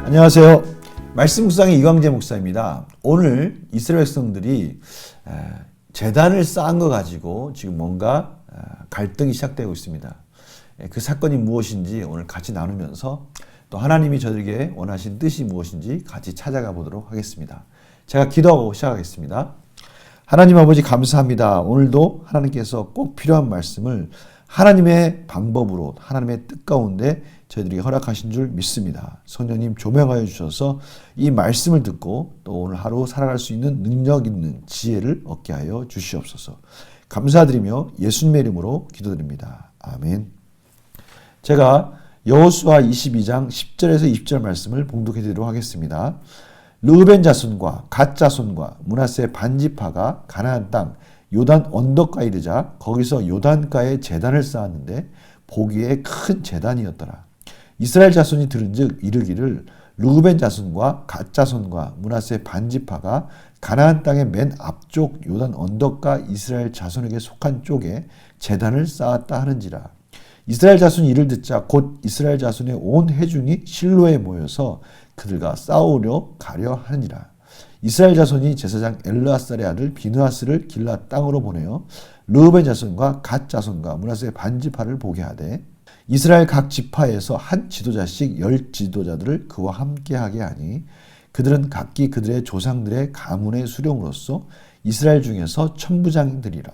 안녕하세요. 말씀 묵상의 이광재 목사입니다. 오늘 이스라엘 백성들이 제단을 쌓은 거 가지고 지금 뭔가 갈등이 시작되고 있습니다. 그 사건이 무엇인지 오늘 같이 나누면서 또 하나님이 저들에게 원하신 뜻이 무엇인지 같이 찾아가 보도록 하겠습니다. 제가 기도하고 시작하겠습니다. 하나님 아버지 감사합니다. 오늘도 하나님께서 꼭 필요한 말씀을 하나님의 방법으로 하나님의 뜻 가운데 저희들이 허락하신 줄 믿습니다. 성령님 조명하여 주셔서 이 말씀을 듣고 또 오늘 하루 살아갈 수 있는 능력 있는 지혜를 얻게 하여 주시옵소서. 감사드리며 예수님의 이름으로 기도드립니다. 아멘. 제가 여호수아 22장 10절에서 20절 말씀을 봉독해 드리도록 하겠습니다. 르우벤 자손과 갓 자손과 므낫세 반지파가 가나안 땅 요단 언덕가에 이르자 거기서 요단가에 제단을 쌓았는데 보기에 큰 제단이었더라. 이스라엘 자손이 들은즉 이르기를 르우벤 자손과 갓 자손과 므낫세 반지파가 가나안 땅의 맨 앞쪽 요단 언덕가 이스라엘 자손에게 속한 쪽에 제단을 쌓았다 하는지라. 이스라엘 자손이 이를 듣자 곧 이스라엘 자손의 온 회중이 실로에 모여서 그들과 싸우려 가려 하느니라. 이스라엘 자손이 제사장 엘르아살의 아들 비느하스를 길앗 땅으로 보내어 르우벤 자손과 갓 자손과 므낫세 반지파를 보게 하되 이스라엘 각 지파에서 한 지도자씩 10 지도자들을 그와 함께하게 하니 그들은 각기 그들의 조상들의 가문의 수령으로서 이스라엘 중에서 천부장들이라.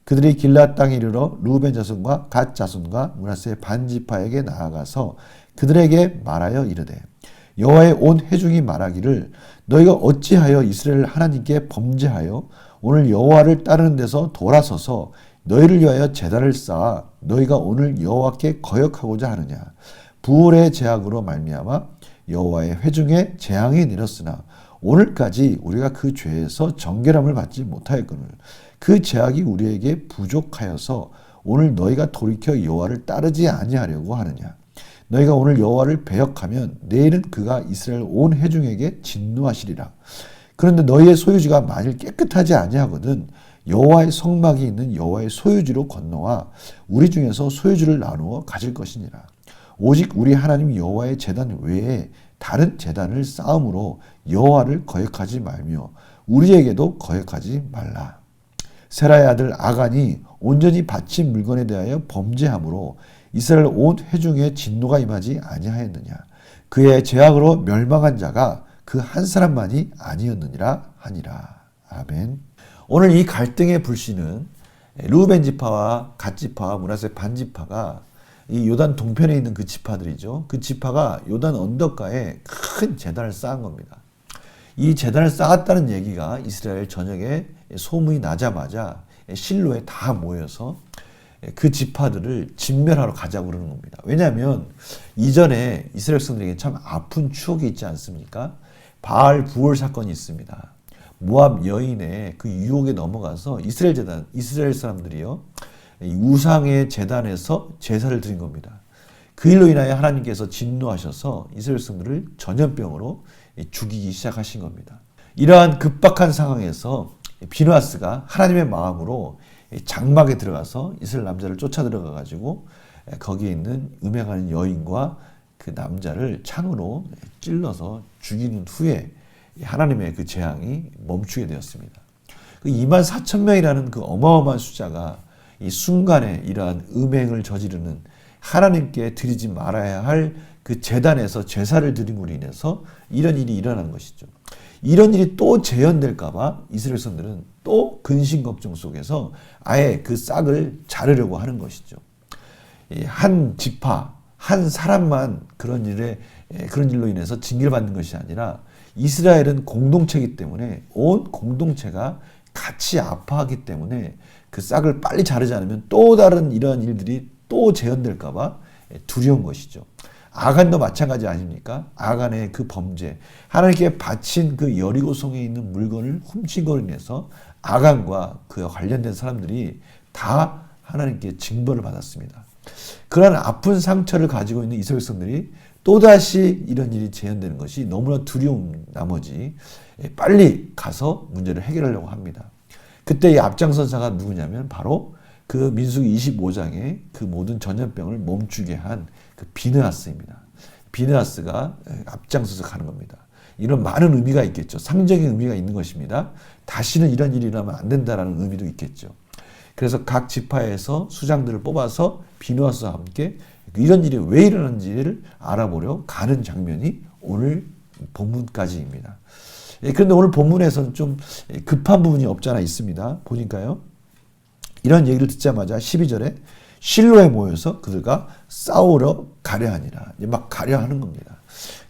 그들이 길앗 땅에 이르러 르우벤 자손과 갓 자손과 므낫세 반지파에게 나아가서 그들에게 말하여 이르되 여호와의 온 회중이 말하기를 너희가 어찌하여 이스라엘 하나님께 범죄하여 오늘 여호와를 따르는 데서 돌아서서 너희를 위하여 제단을 쌓아 너희가 오늘 여호와께 거역하고자 하느냐. 부올의 제약으로 말미암아 여호와의 회중에 재앙이 내렸으나 오늘까지 우리가 그 죄에서 정결함을 받지 못하였거늘 그 제약이 우리에게 부족하여서 오늘 너희가 돌이켜 여호와를 따르지 아니하려고 하느냐. 너희가 오늘 여호와를 배역하면 내일은 그가 이스라엘 온 회중에게 진노하시리라. 그런데 너희의 소유지가 만일 깨끗하지 아니하거든 여호와의 성막이 있는 여호와의 소유지로 건너와 우리 중에서 소유지를 나누어 가질 것이니라. 오직 우리 하나님 여호와의 제단 외에 다른 제단을 쌓음으로 여호와를 거역하지 말며 우리에게도 거역하지 말라. 세라의 아들 아간이 온전히 바친 물건에 대하여 범죄함으로 이스라엘 온 회중의 진노가 임하지 아니하였느냐. 그의 죄악으로 멸망한 자가 그 한 사람만이 아니었느니라 하니라. 아멘. 오늘 이 갈등의 불씨는 르우벤 지파와 갓 지파와 므낫세 반지파가 이 요단 동편에 있는 그 지파들이죠. 그 지파가 요단 언덕가에 큰 제단을 쌓은 겁니다. 이 제단을 쌓았다는 얘기가 이스라엘 전역에 소문이 나자마자 실로에 다 모여서 그 지파들을 진멸하러 가자고 그러는 겁니다. 왜냐하면 이전에 이스라엘 백성들에게 참 아픈 추억이 있지 않습니까? 바알 부올 사건이 있습니다. 모압 여인의 그 유혹에 넘어가서 이스라엘 사람들이요 우상의 제단에서 제사를 드린 겁니다. 그 일로 인하여 하나님께서 진노하셔서 이스라엘 백성들을 전염병으로 죽이기 시작하신 겁니다. 이러한 급박한 상황에서 비느하스가 하나님의 마음으로 장막에 들어가서 이스라엘 남자를 쫓아 들어가 가지고 거기에 있는 음행하는 여인과 그 남자를 창으로 찔러서 죽이는 후에 하나님의 그 재앙이 멈추게 되었습니다. 그 24,000명이라는 그 어마어마한 숫자가 이 순간에 이러한 음행을 저지르는 하나님께 드리지 말아야 할 그 제단에서 제사를 드림으로 인해서 이런 일이 일어난 것이죠. 이런 일이 또 재현될까봐 이스라엘 백성들은 또 근심 걱정 속에서 아예 그 싹을 자르려고 하는 것이죠. 한 지파, 한 사람만 그런 일로 인해서 징계를 받는 것이 아니라 이스라엘은 공동체이기 때문에 온 공동체가 같이 아파하기 때문에 그 싹을 빨리 자르지 않으면 또 다른 이러한 일들이 또 재현될까봐 두려운 것이죠. 아간도 마찬가지 아닙니까? 아간의 그 범죄, 하나님께 바친 그 여리고성에 있는 물건을 훔친 것으로 인해서 아간과 그와 관련된 사람들이 다 하나님께 징벌을 받았습니다. 그러한 아픈 상처를 가지고 있는 이스라엘 백성들이 또다시 이런 일이 재현되는 것이 너무나 두려운 나머지 빨리 가서 문제를 해결하려고 합니다. 그때 이 앞장선사가 누구냐면 바로 그 민수기 25장의 그 모든 전염병을 멈추게 한 그 비느하스입니다. 비느하스가 앞장서서 가는 겁니다. 이런 많은 의미가 있겠죠. 상징적인 의미가 있는 것입니다. 다시는 이런 일이 일어나면 안 된다라는 의미도 있겠죠. 그래서 각 지파에서 수장들을 뽑아서 비느하스와 함께 이런 일이 왜 일어나는지를 알아보려 가는 장면이 오늘 본문까지입니다. 그런데 오늘 본문에서는 좀 급한 부분이 없지 않아 있습니다. 보니까요. 이런 얘기를 듣자마자 12절에 실로에 모여서 그들과 싸우러 가려 하니라. 이제 막 가려 하는 겁니다.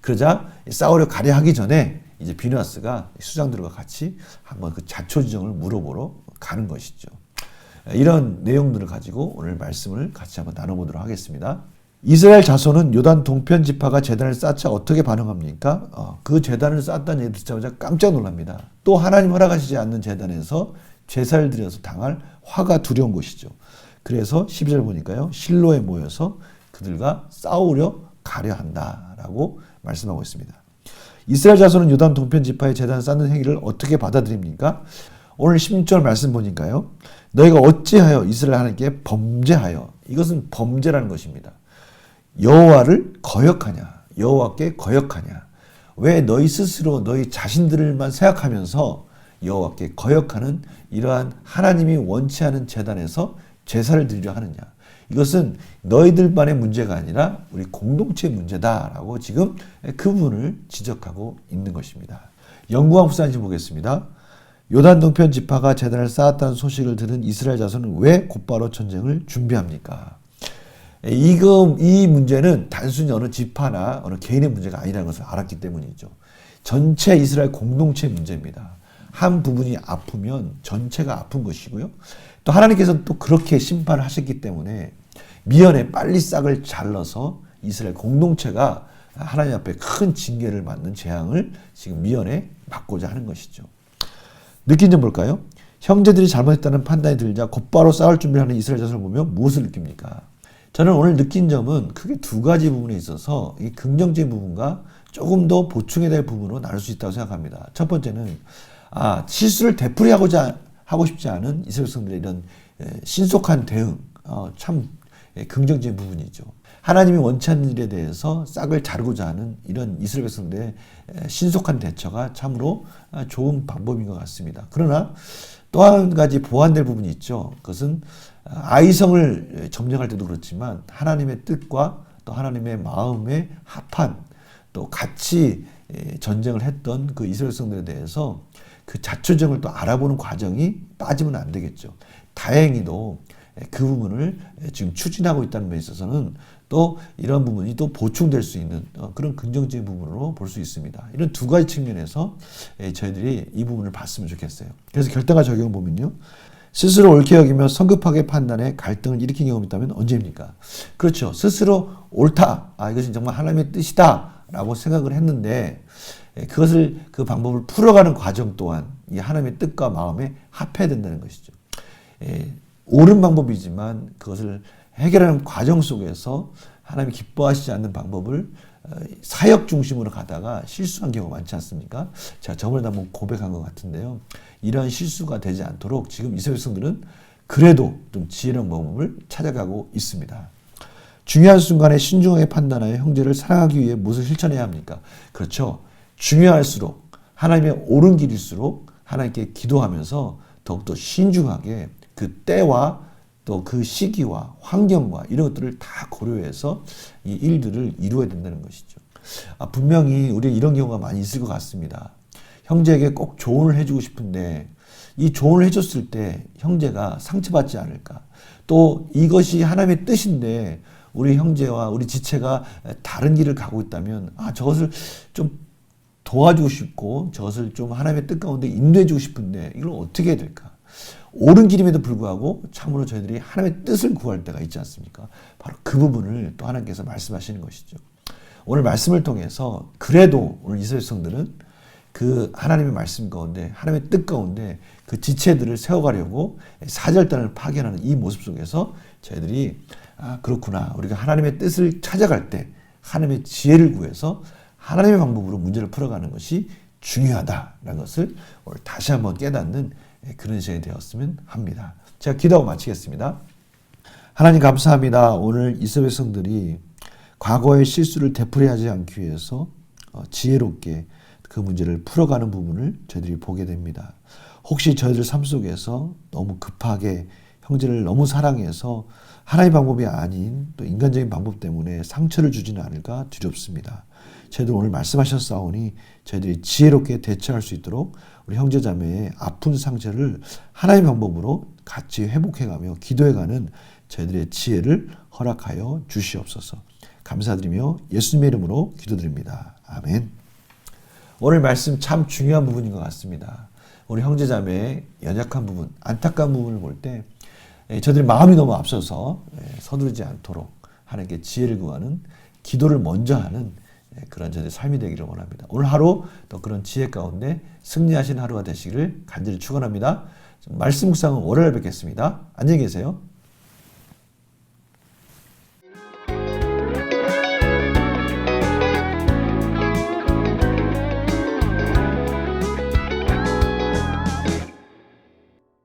그러자 싸우려 가려 하기 전에 이제 비느하스가 수장들과 같이 한번 그 자초지종을 물어보러 가는 것이죠. 이런 내용들을 가지고 오늘 말씀을 같이 한번 나눠보도록 하겠습니다. 이스라엘 자손은 요단 동편 지파가 제단을 쌓자 어떻게 반응합니까? 그 제단을 쌓았다는 얘기 듣자마자 깜짝 놀랍니다. 또 하나님 허락하시지 않는 제단에서 제사를 드려서 당할 화가 두려운 것이죠. 그래서 12절 보니까요. 실로에 모여서 그들과 싸우려 가려 한다라고 말씀하고 있습니다. 이스라엘 자손은 요단 동편 지파의 제단을 쌓는 행위를 어떻게 받아들입니까? 오늘 16절 말씀 보니까요. 너희가 어찌하여 이스라엘 하나님께 범죄하여, 이것은 범죄라는 것입니다. 여호와를 거역하냐, 여호와께 거역하냐. 왜 너희 스스로 너희 자신들만 생각하면서 여호와께 거역하는 이러한 하나님이 원치 않은 제단에서 제사를 드리려 하느냐. 이것은 너희들만의 문제가 아니라 우리 공동체의 문제다라고 지금 그 부분을 지적하고 있는 것입니다. 영구한 후사인지 보겠습니다. 요단 동편 지파가 제단을 쌓았다는 소식을 들은 이스라엘 자손은 왜 곧바로 전쟁을 준비합니까? 이 문제는 단순히 어느 지파나 어느 개인의 문제가 아니라는 것을 알았기 때문이죠. 전체 이스라엘 공동체의 문제입니다. 한 부분이 아프면 전체가 아픈 것이고요. 또 하나님께서는 또 그렇게 심판을 하셨기 때문에 미연에 빨리 싹을 잘라서 이스라엘 공동체가 하나님 앞에 큰 징계를 받는 재앙을 지금 미연에 막고자 하는 것이죠. 느낀 점 볼까요? 형제들이 잘못했다는 판단이 들자 곧바로 싸울 준비를 하는 이스라엘 자손을 보면 무엇을 느낍니까? 저는 오늘 느낀 점은 크게 두 가지 부분에 있어서 이 긍정적인 부분과 조금 더 보충해야 될 부분으로 나눌 수 있다고 생각합니다. 첫 번째는 실수를 하고 싶지 않은 이스라엘 백성들의 이런 신속한 대응, 참 긍정적인 부분이죠. 하나님이 원치 않는 일에 대해서 싹을 자르고자 하는 이런 이스라엘 백성들의 신속한 대처가 참으로 좋은 방법인 것 같습니다. 그러나 또 한 가지 보완될 부분이 있죠. 그것은 아이성을 점령할 때도 그렇지만 하나님의 뜻과 또 하나님의 마음에 합한 또 같이 전쟁을 했던 그 이스라엘 백성들에 대해서 그 자초정을 또 알아보는 과정이 빠지면 안 되겠죠. 다행히도 그 부분을 지금 추진하고 있다는 면에 있어서는 또 이런 부분이 또 보충될 수 있는 그런 긍정적인 부분으로 볼 수 있습니다. 이런 두 가지 측면에서 저희들이 이 부분을 봤으면 좋겠어요. 그래서 결단과 적용을 보면요. 스스로 옳게 여기며 성급하게 판단해 갈등을 일으킨 경험이 있다면 언제입니까? 그렇죠. 스스로 옳다. 이것은 정말 하나님의 뜻이다. 라고 생각을 했는데 그것을 그 방법을 풀어가는 과정 또한 이 하나님의 뜻과 마음에 합해야 된다는 것이죠. 옳은 방법이지만 그것을 해결하는 과정 속에서 하나님이 기뻐하시지 않는 방법을 사역 중심으로 가다가 실수한 경우가 많지 않습니까? 제가 저번에 한번 고백한 것 같은데요. 이러한 실수가 되지 않도록 지금 이스라엘 백성들은 그래도 좀 지혜로운 방법을 찾아가고 있습니다. 중요한 순간에 신중하게 판단하여 형제를 사랑하기 위해 무엇을 실천해야 합니까? 그렇죠. 중요할수록 하나님의 옳은 길일수록 하나님께 기도하면서 더욱더 신중하게 그 때와 또 그 시기와 환경과 이런 것들을 다 고려해서 이 일들을 이루어야 된다는 것이죠. 분명히 우리 이런 경우가 많이 있을 것 같습니다. 형제에게 꼭 조언을 해주고 싶은데 이 조언을 해줬을 때 형제가 상처받지 않을까? 또 이것이 하나님의 뜻인데 우리 형제와 우리 지체가 다른 길을 가고 있다면 저것을 좀 도와주고 싶고 저것을 좀 하나님의 뜻 가운데 인도해주고 싶은데 이걸 어떻게 해야 될까? 옳은 길임에도 불구하고 참으로 저희들이 하나님의 뜻을 구할 때가 있지 않습니까? 바로 그 부분을 또 하나님께서 말씀하시는 것이죠. 오늘 말씀을 통해서 그래도 오늘 이스라엘 백성들은 그 하나님의 말씀 가운데 하나님의 뜻 가운데 그 지체들을 세워가려고 사절단을 파견하는 이 모습 속에서 저희들이 그렇구나. 우리가 하나님의 뜻을 찾아갈 때 하나님의 지혜를 구해서 하나님의 방법으로 문제를 풀어가는 것이 중요하다라는 것을 오늘 다시 한번 깨닫는 그런 시간이 되었으면 합니다. 제가 기도하고 마치겠습니다. 하나님 감사합니다. 오늘 이스라엘 백성들이 과거의 실수를 되풀이하지 않기 위해서 지혜롭게 그 문제를 풀어가는 부분을 저희들이 보게 됩니다. 혹시 저희들 삶 속에서 너무 급하게 형제를 너무 사랑해서 하나님의 방법이 아닌 또 인간적인 방법 때문에 상처를 주지는 않을까 두렵습니다. 저희들 오늘 말씀하셨사오니 저희들이 지혜롭게 대처할 수 있도록 우리 형제자매의 아픈 상처를 하나님의 방법으로 같이 회복해가며 기도해가는 저희들의 지혜를 허락하여 주시옵소서. 감사드리며 예수님의 이름으로 기도드립니다. 아멘. 오늘 말씀 참 중요한 부분인 것 같습니다. 우리 형제자매의 연약한 부분, 안타까운 부분을 볼 때 저들이 마음이 너무 앞서서 서두르지 않도록 하나님께 지혜를 구하는 기도를 먼저 하는 그런 저들의 삶이 되기를 원합니다. 오늘 하루 또 그런 지혜 가운데 승리하시는 하루가 되시기를 간절히 축원합니다. 말씀 묵상은 월요일에 뵙겠습니다. 안녕히 계세요.